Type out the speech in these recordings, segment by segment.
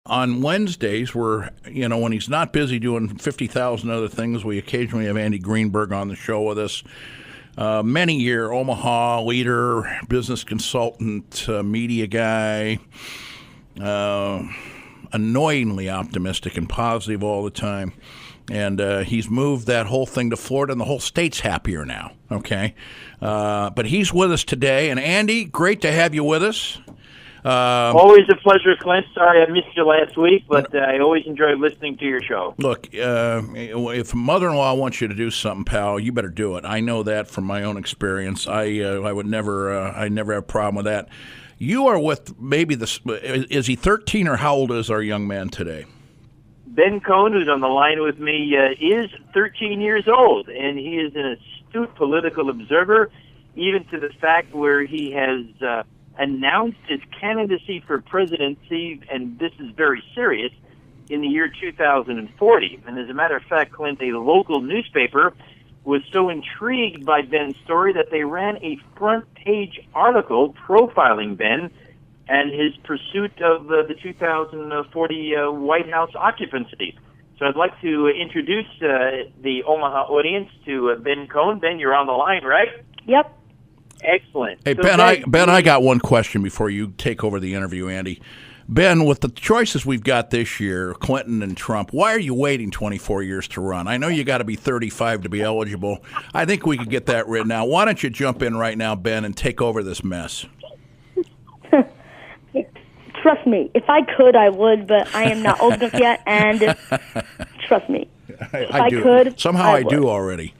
on Wednesdays, when he's not busy doing 50,000 other things, we occasionally have Andy Greenberg on the show with us. Many-year Omaha leader, business consultant, media guy, annoyingly optimistic and positive all the time. And he's moved that whole thing to Florida, and the whole state's happier now, okay? But he's with us today. And, Andy, great to have you with us. Always a pleasure, Clint. Sorry I missed you last week, but I always enjoy listening to your show. Look, if mother-in-law wants you to do something, pal, you better do it. I know that from my own experience. I would never have a problem with that. You are with is he 13 or how old is our young man today? Ben Cohen, who's on the line with me, is 13 years old, and he is an astute political observer, even to the fact where he has announced his candidacy for presidency, and this is very serious, in the year 2040. And as a matter of fact, Clint, a local newspaper was so intrigued by Ben's story that they ran a front-page article profiling Ben and his pursuit of the 2040 White House occupancy. So I'd like to introduce the Omaha audience to Ben Cohen. Ben, you're on the line, right? Yep. Excellent. Hey, so Ben, I got one question before you take over the interview, Andy. Ben, with the choices we've got this year, Clinton and Trump, why are you waiting 24 years to run? I know you got to be 35 to be eligible. I think we could get that written out. Why don't you jump in right now, Ben, and take over this mess? Trust me, if I could, I would, but I am not old enough yet, and trust me, if I do. could, Somehow I would. do already.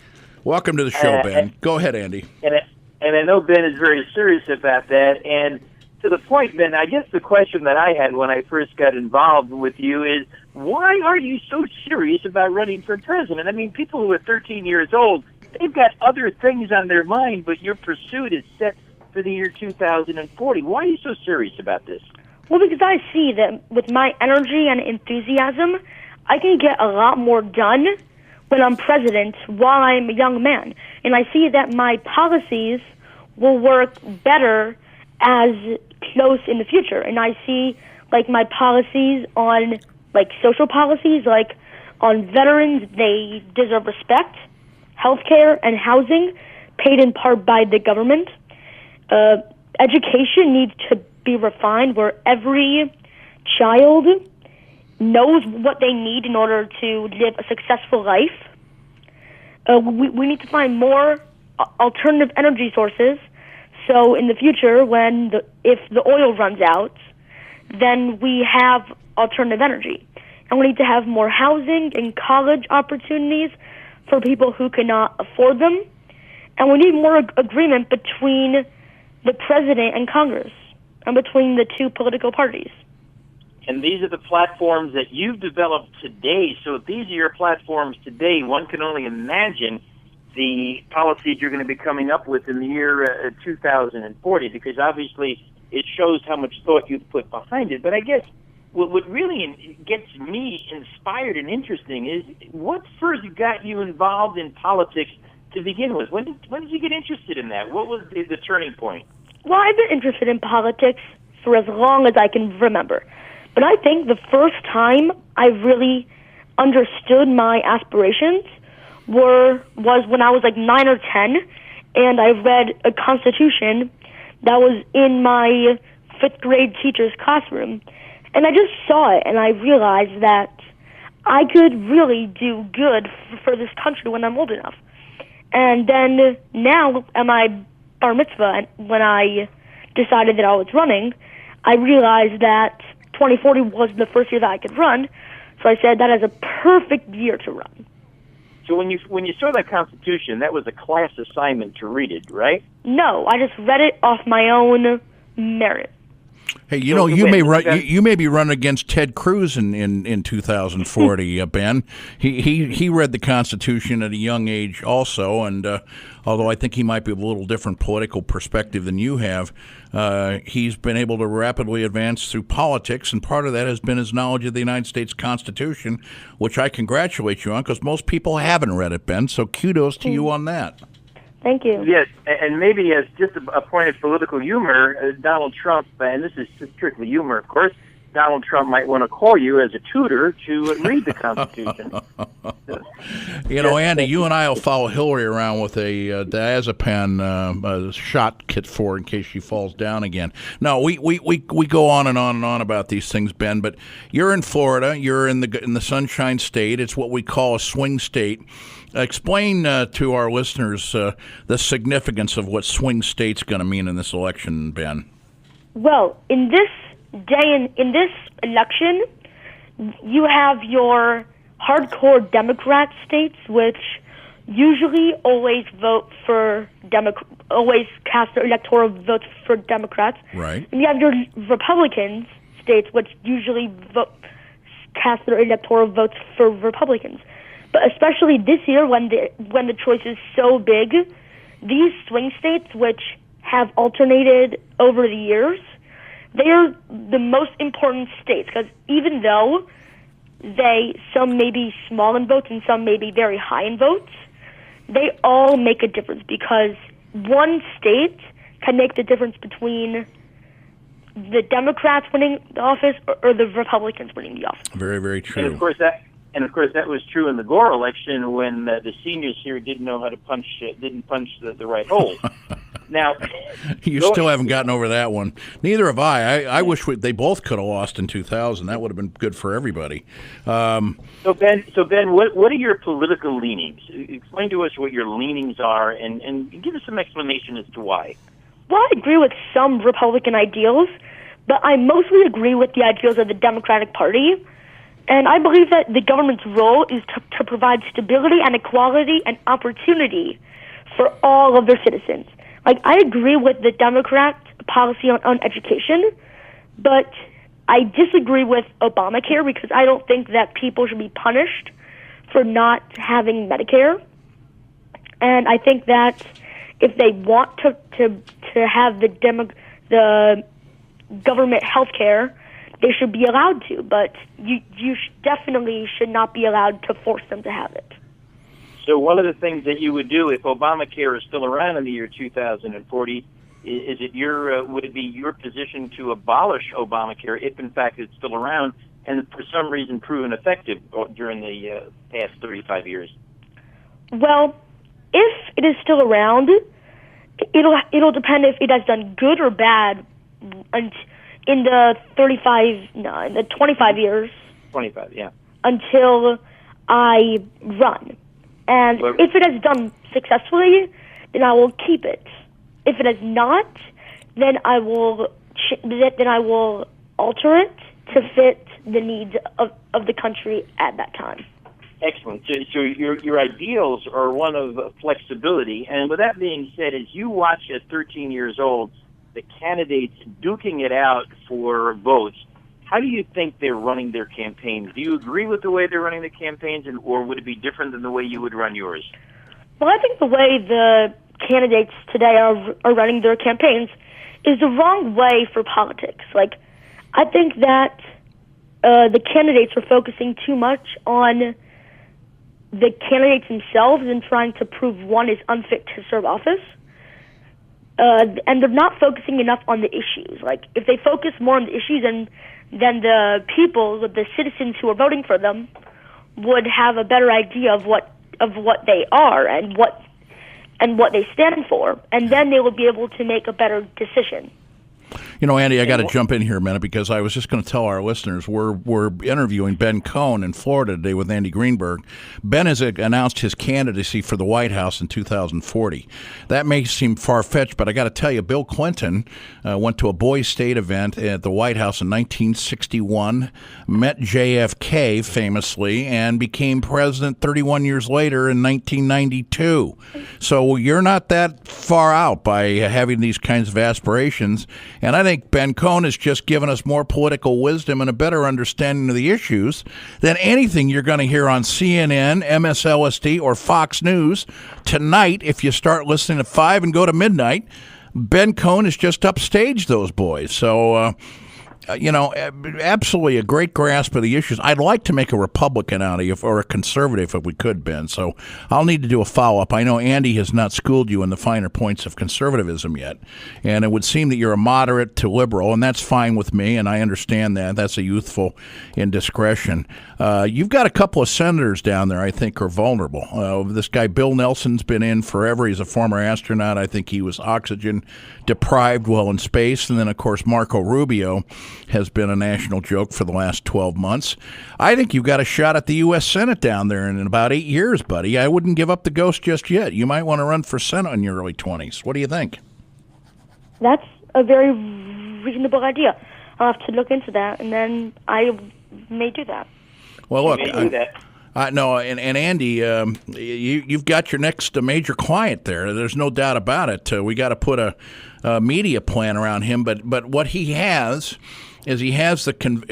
Welcome to the show, Ben. Go ahead, Andy. And I know Ben is very serious about that, and to the point, Ben, I guess the question that I had when I first got involved with you is, why are you so serious about running for president? I mean, people who are 13 years old, they've got other things on their mind, but your pursuit is set for the year 2040. Why are you so serious about this? Well, because I see that with my energy and enthusiasm, I can get a lot more done when I'm president while I'm a young man. And I see that my policies will work better as close in the future. And I see, my policies on, social policies, on veterans, they deserve respect, healthcare and housing paid in part by the government. Education needs to be refined where every child knows what they need in order to live a successful life. We need to find more alternative energy sources. So in the future, if the oil runs out, then we have alternative energy. And we need to have more housing and college opportunities for people who cannot afford them. And we need more agreement between the president and Congress and between the two political parties. And these are the platforms that you've developed today. So if these are your platforms today, one can only imagine the policies you're going to be coming up with in the year 2040, because obviously it shows how much thought you've put behind it. But I guess what really gets me inspired and interesting is what first got you involved in politics to begin with? When did you get interested in that? What was the turning point? Well, I've been interested in politics for as long as I can remember. But I think the first time I really understood my aspirations was when I was 9 or 10, and I read a constitution that was in my 5th grade teacher's classroom. And I just saw it, and I realized that I could really do good for this country when I'm old enough. And then now at my bar mitzvah, when I decided that I was running, I realized that 2040 was the first year that I could run, so I said that is a perfect year to run. So when you saw that Constitution, that was a class assignment to read it, right? No, I just read it off my own merit. Hey, you may be running against Ted Cruz in 2040, Ben. He read the Constitution at a young age also, and although I think he might be a little different political perspective than you have, he's been able to rapidly advance through politics, and part of that has been his knowledge of the United States Constitution, which I congratulate you on, because most people haven't read it, Ben, so kudos to you on that. Thank you. Yes, and maybe as just a point of political humor, Donald Trump, and this is strictly humor, of course, Donald Trump might want to call you as a tutor to read the Constitution. Andy, you and I will follow Hillary around with a diazepam shot kit for her in case she falls down again. No, we go on and on and on about these things, Ben. But you're in Florida. You're in the Sunshine State. It's what we call a swing state. Explain to our listeners the significance of what swing state's going to mean in this election, Ben. Well, in this election, you have your hardcore Democrat states, which usually always always cast their electoral votes for Democrats. Right. And you have your Republican states, which usually cast their electoral votes for Republicans. But especially this year, when the choice is so big, these swing states, which have alternated over the years, they are the most important states, because even though some may be small in votes and some may be very high in votes, they all make a difference, because one state can make the difference between the Democrats winning the office or the Republicans winning the office. Very, very true. And of course that was true in the Gore election when the seniors here didn't know how to punch the right hole. Now, you still haven't gotten over that one. Neither have I. I wish they both could have lost in 2000. That would have been good for everybody. So Ben, what are your political leanings? Explain to us what your leanings are, and give us some explanation as to why. Well, I agree with some Republican ideals, but I mostly agree with the ideals of the Democratic Party. And I believe that the government's role is to provide stability and equality and opportunity for all of their citizens. Like, I agree with the Democrat policy on education, but I disagree with Obamacare, because I don't think that people should be punished for not having Medicare. And I think that if they want to have the government health care, they should be allowed to, but you definitely should not be allowed to force them to have it. So one of the things that you would do if Obamacare is still around in the year 2040, would it be your position to abolish Obamacare if in fact it's still around and for some reason proven effective during the past 35 years? Well, if it is still around, it'll depend if it has done good or bad in the 25 years. 25, yeah. Until I run. And if it has done successfully, then I will keep it. If it has not, then I will alter it to fit the needs of the country at that time. Excellent. So your ideals are one of flexibility. And with that being said, as you watch at 13 years old the candidates duking it out for votes, how do you think they're running their campaigns? Do you agree with the way they're running the campaigns, or would it be different than the way you would run yours? Well, I think the way the candidates today are running their campaigns is the wrong way for politics. Like, I think that the candidates are focusing too much on the candidates themselves and trying to prove one is unfit to serve office. And they're not focusing enough on the issues. Like, if they focus more on the issues, then the people, the citizens who are voting for them, would have a better idea of what they are and what they stand for, and then they will be able to make a better decision. Andy, I got to jump in here a minute, because I was just going to tell our listeners we're interviewing Ben Cohen in Florida today with Andy Greenberg. Ben has announced his candidacy for the White House in 2040. That may seem far-fetched, but I got to tell you, Bill Clinton went to a Boys State event at the White House in 1961, met JFK famously, and became president 31 years later in 1992. So you're not that far out by having these kinds of aspirations. And I think Ben Cohen has just given us more political wisdom and a better understanding of the issues than anything you're going to hear on CNN, MSLSD, or Fox News. Tonight, if you start listening at 5 and go to midnight, Ben Cohen has just upstaged those boys. So Absolutely a great grasp of the issues. I'd like to make a Republican out of you, or a conservative if we could, Ben. So I'll need to do a follow-up. I know Andy has not schooled you in the finer points of conservatism yet, and it would seem that you're a moderate to liberal, and that's fine with me, and I understand that. That's a youthful indiscretion. You've got a couple of senators down there I think are vulnerable. This guy Bill Nelson's been in forever. He's a former astronaut. I think he was oxygen deprived while in space. And then, of course, Marco Rubio has been a national joke for the last 12 months. I think you've got a shot at the U.S. Senate down there in about 8 years, buddy. I wouldn't give up the ghost just yet. You might want to run for Senate in your early 20s. What do you think? That's a very reasonable idea. I'll have to look into that, and then I may do that. Well, look, No, and Andy, you've got your next major client there. There's no doubt about it. We got to put a media plan around him. But what he has is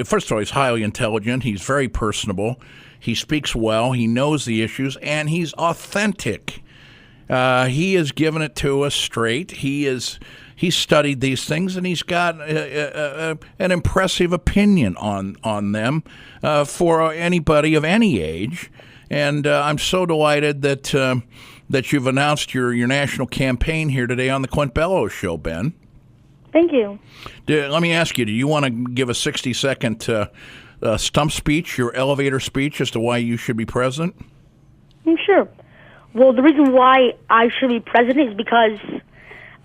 first of all, he's highly intelligent. He's very personable. He speaks well. He knows the issues, and he's authentic. He has given it to us straight. He's studied these things, and he's got an impressive opinion on them for anybody of any age. And I'm so delighted that you've announced your national campaign here today on the Clint Bellows Show, Ben. Thank you. Let me ask you, do you want to give a 60-second stump speech, your elevator speech, as to why you should be president? Sure. Well, the reason why I should be president is because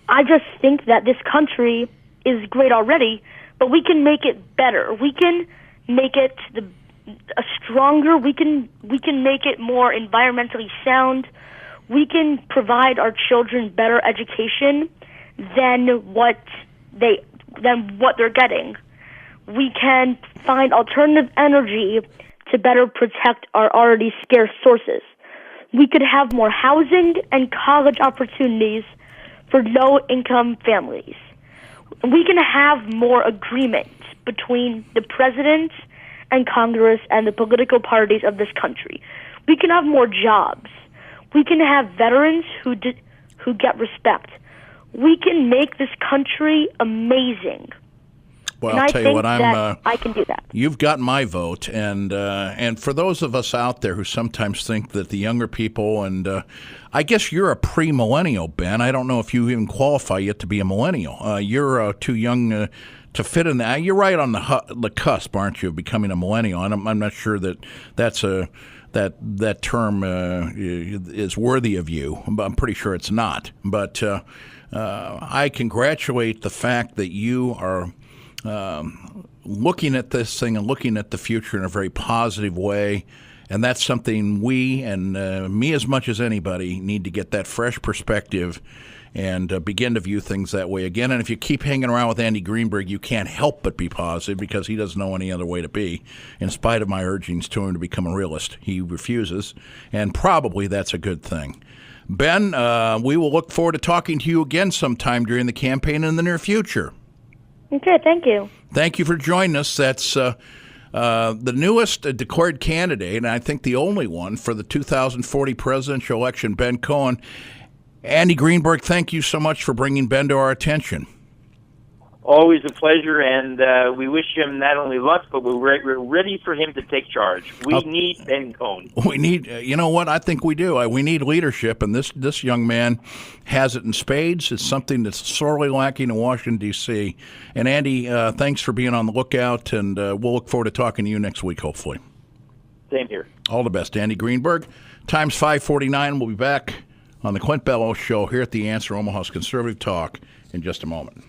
I just think that this country is great already, but we can make it better. We can make it stronger. We can make it more environmentally sound. We can provide our children better education than what they're getting. We can find alternative energy to better protect our already scarce sources. We could have more housing and college opportunities for low-income families. We can have more agreement between the president and Congress and the political parties of this country. We can have more jobs. We can have veterans who get respect. We can make this country amazing. Well, I'll tell you what, I can do that. You've got my vote, and for those of us out there who sometimes think that the younger people, and I guess you're a pre-millennial, Ben. I don't know if you even qualify yet to be a millennial. You're too young to fit in that. You're right on the cusp, aren't you, of becoming a millennial? And I'm not sure that term is worthy of you. I'm pretty sure it's not. But I congratulate the fact that you are looking at this thing and looking at the future in a very positive way. And that's something we, and me as much as anybody, need to get that fresh perspective and begin to view things that way again. And if you keep hanging around with Andy Greenberg, you can't help but be positive because he doesn't know any other way to be. In spite of my urgings to him to become a realist, he refuses, and probably that's a good thing. Ben, we will look forward to talking to you again sometime during the campaign in the near future. Okay, thank you. Thank you for joining us. That's the newest declared candidate, and I think the only one for the 2040 presidential election, Ben Cohen. Andy Greenberg, thank you so much for bringing Ben to our attention. Always a pleasure, and we wish him not only luck, but we're ready for him to take charge. We need Ben Cohen. We need, you know what? I think we do. We need leadership, and this young man has it in spades. It's something that's sorely lacking in Washington, D.C. And Andy, thanks for being on the lookout, and we'll look forward to talking to you next week, hopefully. Same here. All the best, Andy Greenberg. Time's 5:49. We'll be back on the Clint Bellows Show here at The Answer, Omaha's Conservative Talk, in just a moment.